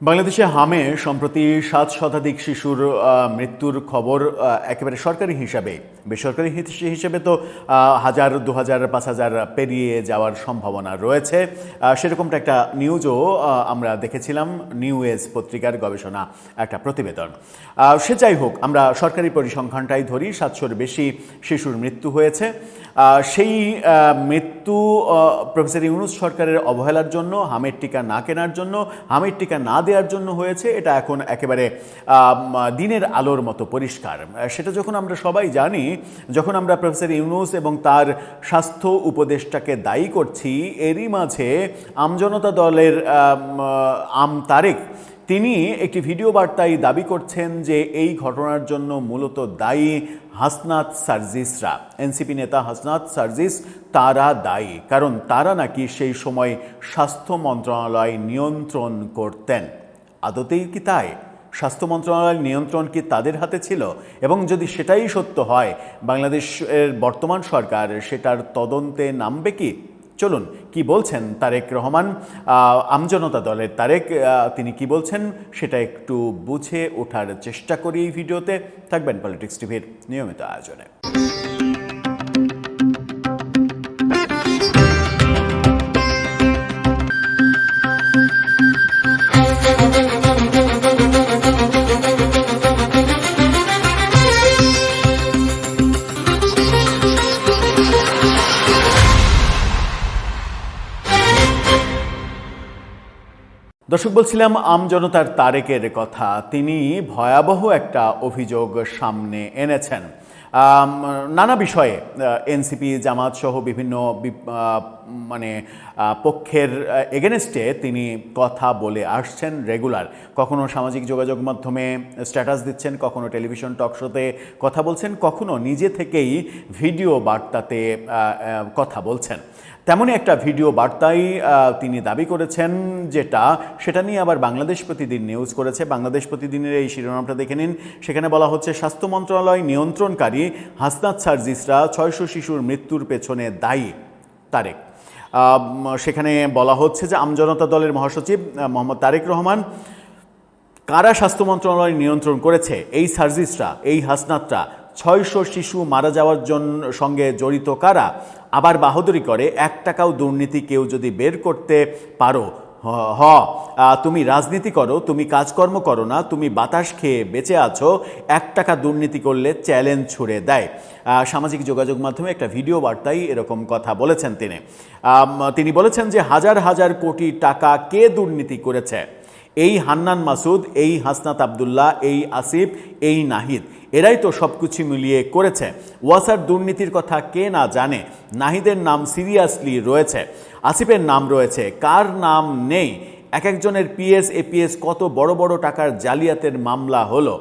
বাংলাদেশে হামে সম্প্রতি ৭ শতাধিক শিশুর মৃত্যুর খবর একেবারে সরকারি হিসাবে, বেসরকারি হিসেবে তো ১,০০০, ২,০০০, ৫,০০০ পেরিয়ে যাওয়ার সম্ভাবনা রয়েছে। সেরকমটা একটা নিউজও আমরা দেখেছিলাম, নিউ এজ পত্রিকার গবেষণা একটা প্রতিবেদন। সে যাই হোক, আমরা সরকারি পরিসংখ্যানটাই ধরি, ৭০০-র বেশি শিশুর মৃত্যু হয়েছে। সেই মৃত্যু প্রফেসর ইউনূস সরকারের অবহেলার জন্য, হামের টিকা না কেনার জন্য, হামের টিকা না দেওয়ার জন্য হয়েছে, এটা এখন একেবারে দিনের আলোর মতো পরিষ্কার। সেটা যখন আমরা সবাই জানি, যখন আমরা প্রফেসর ইউনূস এবং তার স্বাস্থ্য উপদেষ্টাকে দায়ী করছি, এরই মাঝে আমজনতা দলের তারেক তিনি একটি ভিডিও বার্তায় দাবি করছেন যে এই ঘটনার জন্য মূলত দায়ী হাসনাত সার্জিসরা, এনসিপি নেতা হাসনাত সার্জিস, তারা দায়ী, কারণ তারা নাকি সেই সময় স্বাস্থ্য মন্ত্রণালয় নিয়ন্ত্রণ করতেন। আদতেই কি তাই? স্বাস্থ্য মন্ত্রণালয়ের নিয়ন্ত্রণ কি তাদের হাতে ছিল? এবং যদি সেটাই সত্য হয়, বাংলাদেশের বর্তমান সরকার সেটার তদন্তে নামবে কি? চলুন, কি বলছেন তারেক রহমান, আমজনতা দলের তারেক, তিনি কি বলছেন সেটা একটু বুঝে ওঠার চেষ্টা করি এই ভিডিওতে। থাকবেন পলিটিক্স টিভির নিয়মিত আয়োজনে। দর্শক, বলছিলাম আমজনতার তারেকের কথা। তিনি ভয়াবহ একটা অভিযোগ সামনে এনেছেন নানা বিষয়ে। এনসিপি, জামাত সহ বিভিন্ন পক্ষের এগেনস্টে তিনি কথা বলে আসছেন রেগুলার। কখনো সামাজিক যোগাযোগ মাধ্যমে স্ট্যাটাস দিচ্ছেন, কখনো টেলিভিশন টক শোতে কথা বলছেন, কখনো নিজে থেকেই ভিডিও বার্তাতে কথা বলছেন। তেমনই একটা ভিডিও বার্তায় তিনি দাবি করেছেন, সেটা নিয়ে আবার বাংলাদেশ প্রতিদিন নিউজ করেছে। বাংলাদেশ প্রতিদিনের এই শিরোনামটা দেখে নিন। সেখানে বলা হচ্ছে, স্বাস্থ্য মন্ত্রণালয় নিয়ন্ত্রণকারী হাসনাত সার্জিসরা ৬০০ শিশুর মৃত্যুর পেছনে দায়ী তারেক। সেখানে বলা হচ্ছে যে আমজনতা দলের মহাসচিব মোহাম্মদ তারেক রহমান, কারা স্বাস্থ্য মন্ত্রণালয় নিয়ন্ত্রণ করেছে? এই সার্জিসরা, এই হাসনাতরা। ৬০০ শিশু মারা যাওয়ার সঙ্গে জড়িত কারা? আবার বাহাদুরি করে ১ টাকাও দুর্নীতি কেউ যদি বের করতে পারো, তুমি রাজনীতি করো, তুমি কাজকর্ম করো না, তুমি বাতাস খেয়ে বেঁচে আছো, ১ টাকা দুর্নীতি করলে চ্যালেঞ্জ ছুড়ে দেয়। সামাজিক যোগাযোগ মাধ্যমে একটা ভিডিও বার্তায় এরকম কথা বলেছেন তিনি বলেছেন যে হাজার হাজার কোটি টাকা কে দুর্নীতি করেছে? এই হান্নান মাসুদ, এই হাসনাত আবদুল্লাহ, এই আসিফ, এই নাহিদ, এরাই তো সব কিছু মিলিয়ে করেছে। ওয়াসার দুর্নীতির কথা কে না জানে? নাহিদের নাম সিরিয়াসলি রয়েছে, আসিফের নাম রয়েছে, কার নাম নেই? এক একজনের পিএস, এপিএস, কত বড় বড় টাকার জালিয়াতের মামলা হলো।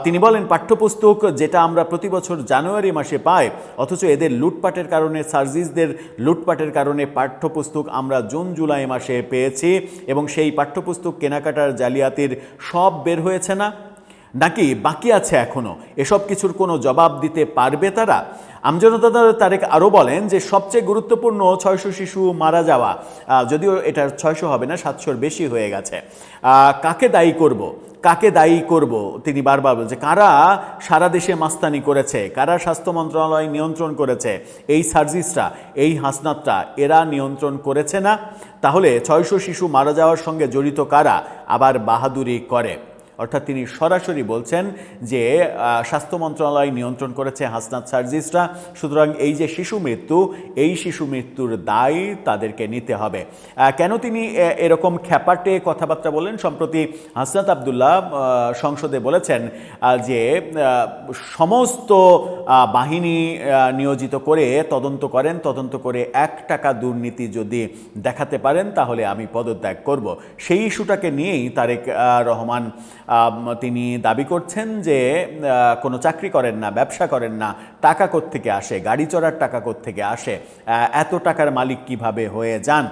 তিনি বলেন, পাঠ্যপুস্তক যেটা আমরা প্রতি বছর জানুয়ারি মাসে পাই, অথচ এদের লুটপাটের কারণে, সার্জিসদের লুটপাটের কারণে পাঠ্যপুস্তক আমরা জুন জুলাই মাসে পেয়েছি, এবং সেই পাঠ্যপুস্তক কেনাকাটার জালিয়াতির সব বের হয়েছে না, নাকি বাকি আছে এখনো? এসব কিছুর কোনো জবাব দিতে পারবে তারা? আমজনতা দলের তারেক আরও বলেন যে সবচেয়ে গুরুত্বপূর্ণ ৬০০ শিশু মারা যাওয়া, যদিও এটা ৬০০ হবে না, ৭০০-র বেশি হয়ে গেছে। কাকে দায়ী করব? কাকে দায়ী করব? তিনি বারবার বলছে, কারা সারা দেশে মাস্তানি করেছে, কারা স্বাস্থ্য মন্ত্রণালয় নিয়ন্ত্রণ করেছে? এই সার্জিসরা, এই হাসনাতরা, এরা নিয়ন্ত্রণ করেছে না? তাহলে ৬০০ শিশু মারা যাওয়ার সঙ্গে জড়িত কারা আবার বাহাদুরি করে? অর্থাৎ তিনি সরাসরি বলছেন যে স্বাস্থ্য মন্ত্রণালয় নিয়ন্ত্রণ করেছে হাসনাত সার্জিসরা, সুতরাং এই যে শিশু মৃত্যু, এই শিশু মৃত্যুর দায় তাদেরকে নিতে হবে। কেন তিনি এরকম খ্যাপাটে কথাবার্তা বলেন? সম্প্রতি হাসনাত আবদুল্লাহ সংসদে বলেছেন যে সমস্ত বাহিনী নিয়োজিত করে তদন্ত করে ১ টাকা দুর্নীতি যদি দেখাতে পারেন তাহলে আমি পদত্যাগ করব। সেই ইস্যুটাকে নিয়েই তারেক রহমান তিনি দাবি করছেন যে কোনো চাকরি করেন না, ব্যবসা করেন না, টাকা কোত্থেকে আসে, গাড়ি চড়ার টাকা কোত্থেকে আসে, এত টাকার মালিক কিভাবে হয়ে যান,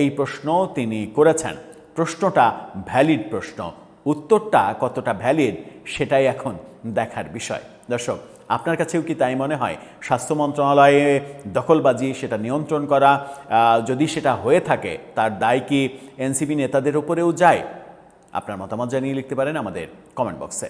এই প্রশ্ন তিনি করেছেন। প্রশ্নটা ভ্যালিড প্রশ্ন, উত্তরটা কতটা ভ্যালিড সেটাই এখন দেখার বিষয়। দর্শক, আপনার কাছেও কি তাই মনে হয়? স্বাস্থ্য মন্ত্রণালয়ে দখলবাজি, সেটা নিয়ন্ত্রণ করা, যদি সেটা হয়ে থাকে তার দায় কি এনসিপি নেতাদের উপরেও যায়? আপনার মতামত জানিয়ে লিখতে পারেন আমাদের কমেন্ট বক্সে।